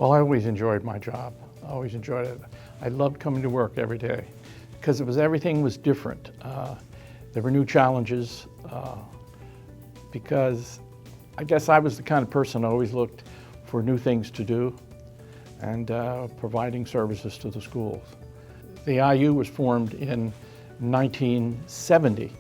Well, I always enjoyed my job. I always enjoyed it. I loved coming to work every day because everything was different. There were new challenges because I guess I was the kind of person who always looked for new things to do and providing services to the schools. The IU was formed in 1970,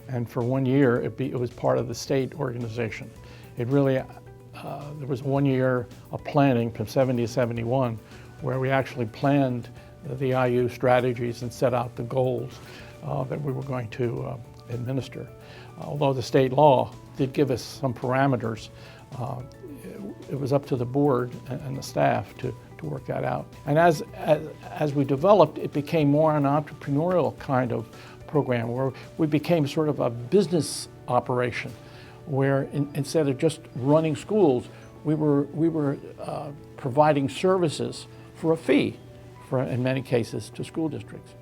and for 1 year it was part of the state organization. It really, there was 1 year of planning from 70 to 71 where we actually planned the IU strategies and set out the goals that we were going to administer. Although the state law did give us some parameters, it was up to the board and the staff to work that out. And as we developed, it became more an entrepreneurial kind of program where we became sort of a business operation, where instead of just running schools, we were providing services for a fee, in many cases, to school districts.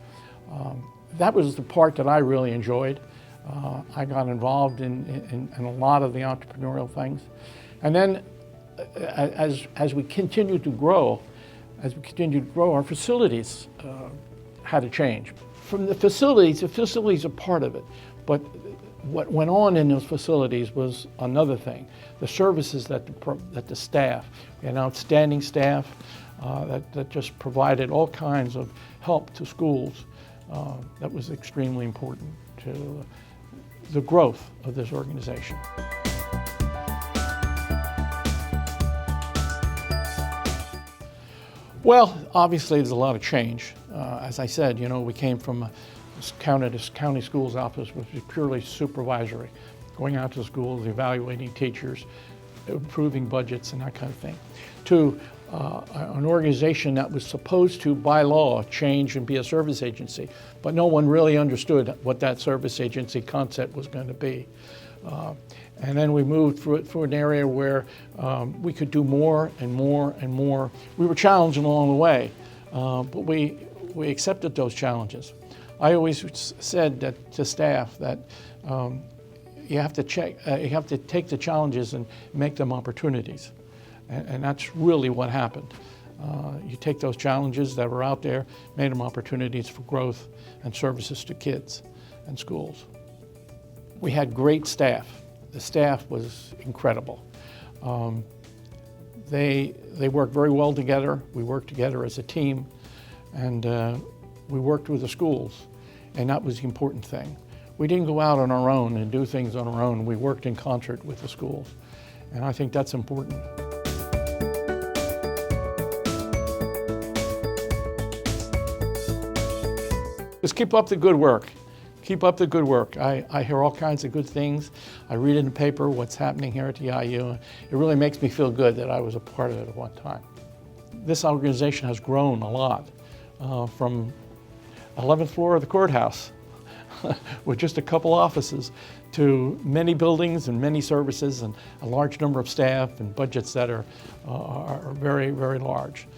That was the part that I really enjoyed. I got involved in a lot of the entrepreneurial things. And then as we continued to grow, our facilities had to change. From the facilities are part of it, but what went on in those facilities was another thing. The services that the staff, an outstanding staff that just provided all kinds of help to schools, that was extremely important to the growth of this organization. Well, obviously there's a lot of change. As I said, we came from county schools office, which was purely supervisory, going out to schools, evaluating teachers, approving budgets and that kind of thing, to an organization that was supposed to, by law, change and be a service agency, but no one really understood what that service agency concept was going to be. And then we moved through an area where we could do more and more and more. We were challenged along the way, but we accepted those challenges. I always said that to staff that you have to take the challenges and make them opportunities, and that's really what happened. You take those challenges that were out there, made them opportunities for growth and services to kids and schools. We had great staff. The staff was incredible. They worked very well together. We worked together as a team, and we worked with the schools, and that was the important thing. We didn't go out on our own and do things on our own. We worked in concert with the schools, and I think that's important. Just keep up the good work. Keep up the good work. I hear all kinds of good things. I read in the paper what's happening here at the IU. It really makes me feel good that I was a part of it at one time. This organization has grown a lot, from 11th floor of the courthouse with just a couple offices to many buildings and many services and a large number of staff and budgets that are very, very large,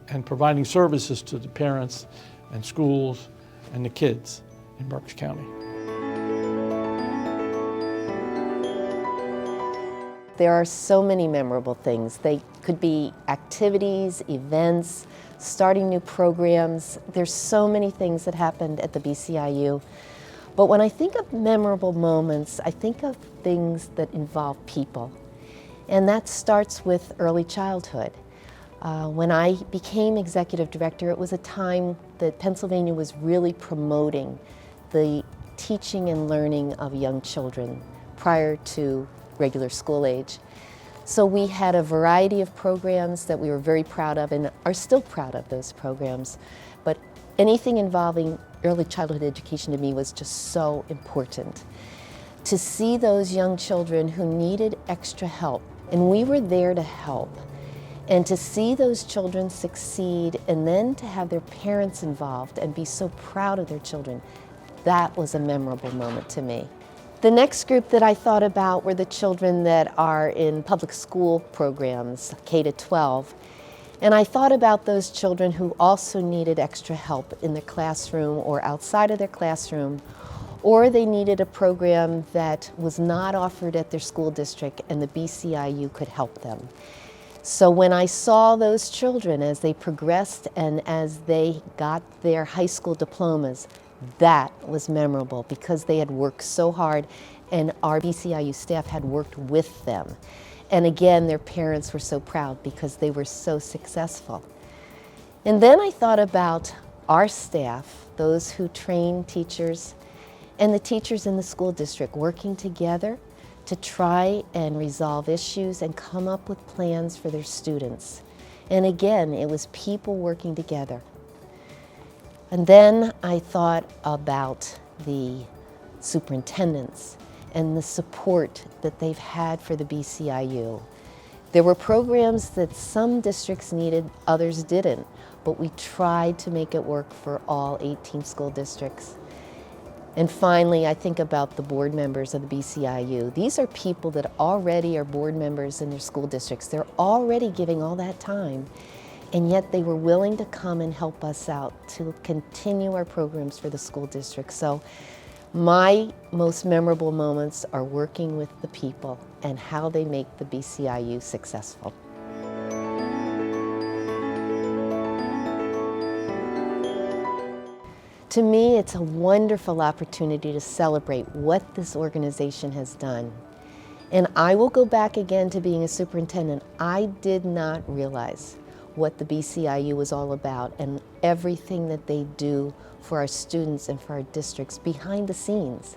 and providing services to the parents and schools and the kids in Berks County. There are so many memorable things. They could be activities, events, starting new programs. There's so many things that happened at the BCIU. But when I think of memorable moments, I think of things that involve people. And that starts with early childhood. When I became executive director, it was a time that Pennsylvania was really promoting the teaching and learning of young children prior to regular school age. So we had a variety of programs that we were very proud of and are still proud of those programs. But anything involving early childhood education to me was just so important. To see those young children who needed extra help, and we were there to help. And to see those children succeed and then to have their parents involved and be so proud of their children, that was a memorable moment to me. The next group that I thought about were the children that are in public school programs, K to 12. And I thought about those children who also needed extra help in their classroom or outside of their classroom, or they needed a program that was not offered at their school district and the BCIU could help them. So when I saw those children as they progressed and as they got their high school diplomas, that was memorable because they had worked so hard and our BCIU staff had worked with them. And again, their parents were so proud because they were so successful. And then I thought about our staff, those who train teachers, and the teachers in the school district working together to try and resolve issues and come up with plans for their students. And again, it was people working together. And then I thought about the superintendents and the support that they've had for the BCIU. There were programs that some districts needed, others didn't, but we tried to make it work for all 18 school districts. And finally, I think about the board members of the BCIU. These are people that already are board members in their school districts. They're already giving all that time, and yet they were willing to come and help us out to continue our programs for the school district. So my most memorable moments are working with the people and how they make the BCIU successful. To me, it's a wonderful opportunity to celebrate what this organization has done. And I will go back again to being a superintendent. I did not realize what the BCIU was all about and everything that they do for our students and for our districts behind the scenes.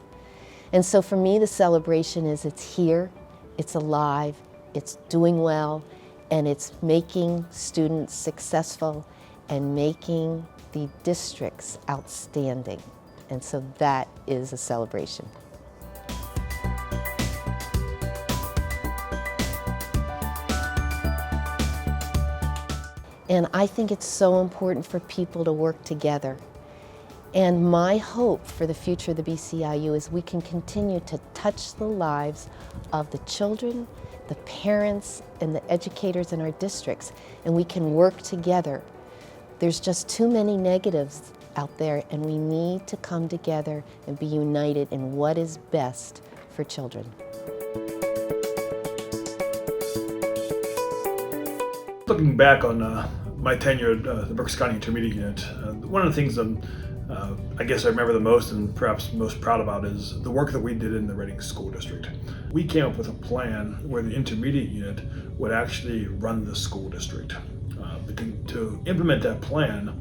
And so for me, the celebration is it's here, it's alive, it's doing well, and it's making students successful and making the districts outstanding. And so that is a celebration. And I think it's so important for people to work together. And my hope for the future of the BCIU is we can continue to touch the lives of the children, the parents, and the educators in our districts, and we can work together. There's just too many negatives out there, and we need to come together and be united in what is best for children. Looking back on my tenure at the Berks County Intermediate Unit, one of the things I guess I remember the most and perhaps most proud about is the work that we did in the Reading School District. We came up with a plan where the Intermediate Unit would actually run the school district. To implement that plan,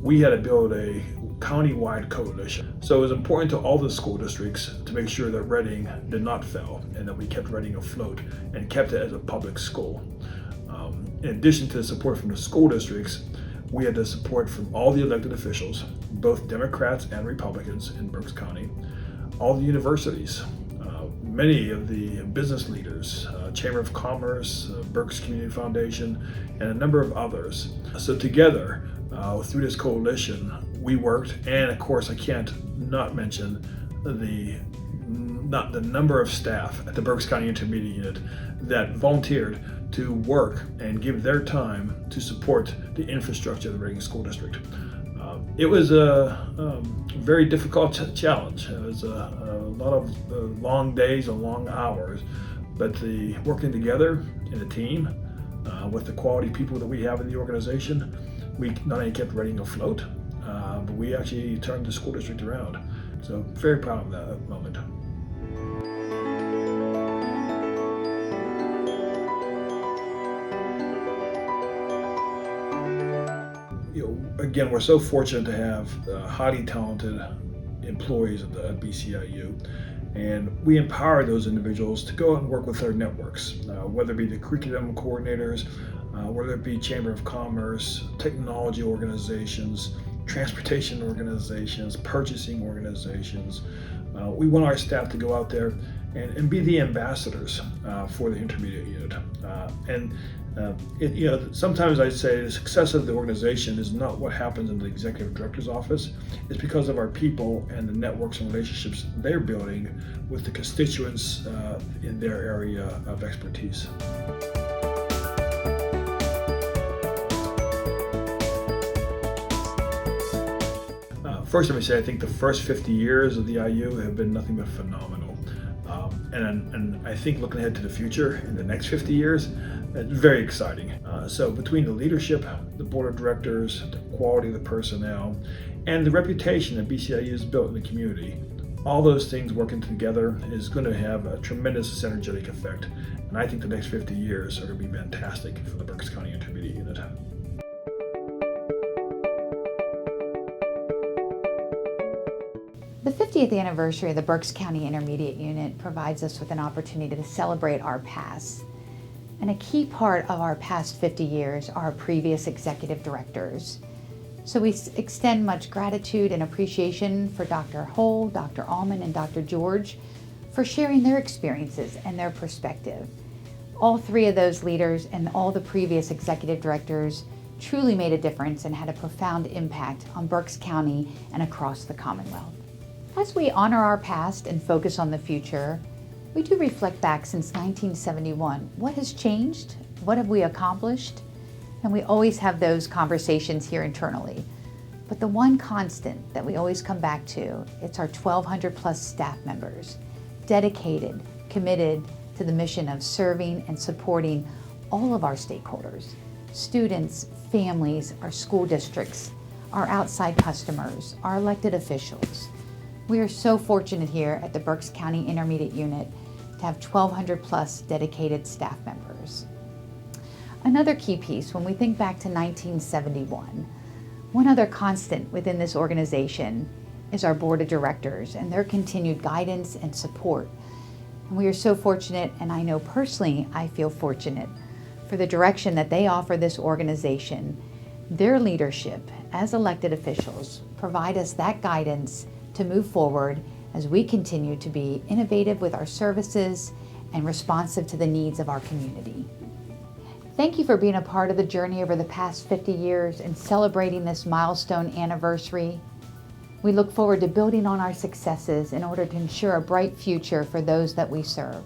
we had to build a county-wide coalition. So it was important to all the school districts to make sure that Reading did not fail and that we kept Reading afloat and kept it as a public school. In addition to the support from the school districts, we had the support from all the elected officials, both Democrats and Republicans in Berks County, all the universities, many of the business leaders, Chamber of Commerce, Berks Community Foundation, and a number of others. So together, through this coalition, we worked, and of course I can't not mention the number of staff at the Berks County Intermediate Unit that volunteered to work and give their time to support the infrastructure of the Reading School District. It was a very difficult challenge. It was a lot of long days and long hours, but the working together in a team with the quality people that we have in the organization, we not only kept Reading afloat, but we actually turned the school district around. So very proud of that moment. Again, we're so fortunate to have highly talented employees at the BCIU, and we empower those individuals to go out and work with their networks, whether it be the curriculum coordinators, whether it be Chamber of Commerce, technology organizations, transportation organizations, purchasing organizations. We want our staff to go out there and be the ambassadors for the Intermediate Unit. Sometimes I say the success of the organization is not what happens in the executive director's office. It's because of our people and the networks and relationships they're building with the constituents in their area of expertise. First, let me say, I think the first 50 years of the IU have been nothing but phenomenal. And and I think looking ahead to the future in the next 50 years, it's very exciting. So between the leadership, the board of directors, the quality of the personnel, and the reputation that BCIU has built in the community, all those things working together is going to have a tremendous synergetic effect. And I think the next 50 years are going to be fantastic for the Berks County Intermediate Unit. The 50th anniversary of the Berks County Intermediate Unit provides us with an opportunity to celebrate our past. And a key part of our past 50 years are our previous executive directors. So we extend much gratitude and appreciation for Dr. Hull, Dr. Allman, and Dr. George for sharing their experiences and their perspective. All three of those leaders and all the previous executive directors truly made a difference and had a profound impact on Berks County and across the Commonwealth. As we honor our past and focus on the future, we do reflect back since 1971. What has changed? What have we accomplished? And we always have those conversations here internally. But the one constant that we always come back to, it's our 1,200 plus staff members, dedicated, committed to the mission of serving and supporting all of our stakeholders, students, families, our school districts, our outside customers, our elected officials. We are so fortunate here at the Berks County Intermediate Unit to have 1,200 plus dedicated staff members. Another key piece, when we think back to 1971, one other constant within this organization is our board of directors and their continued guidance and support. And we are so fortunate, and I know personally I feel fortunate, for the direction that they offer this organization. Their leadership as elected officials provide us that guidance to move forward as we continue to be innovative with our services and responsive to the needs of our community. Thank you for being a part of the journey over the past 50 years and celebrating this milestone anniversary. We look forward to building on our successes in order to ensure a bright future for those that we serve.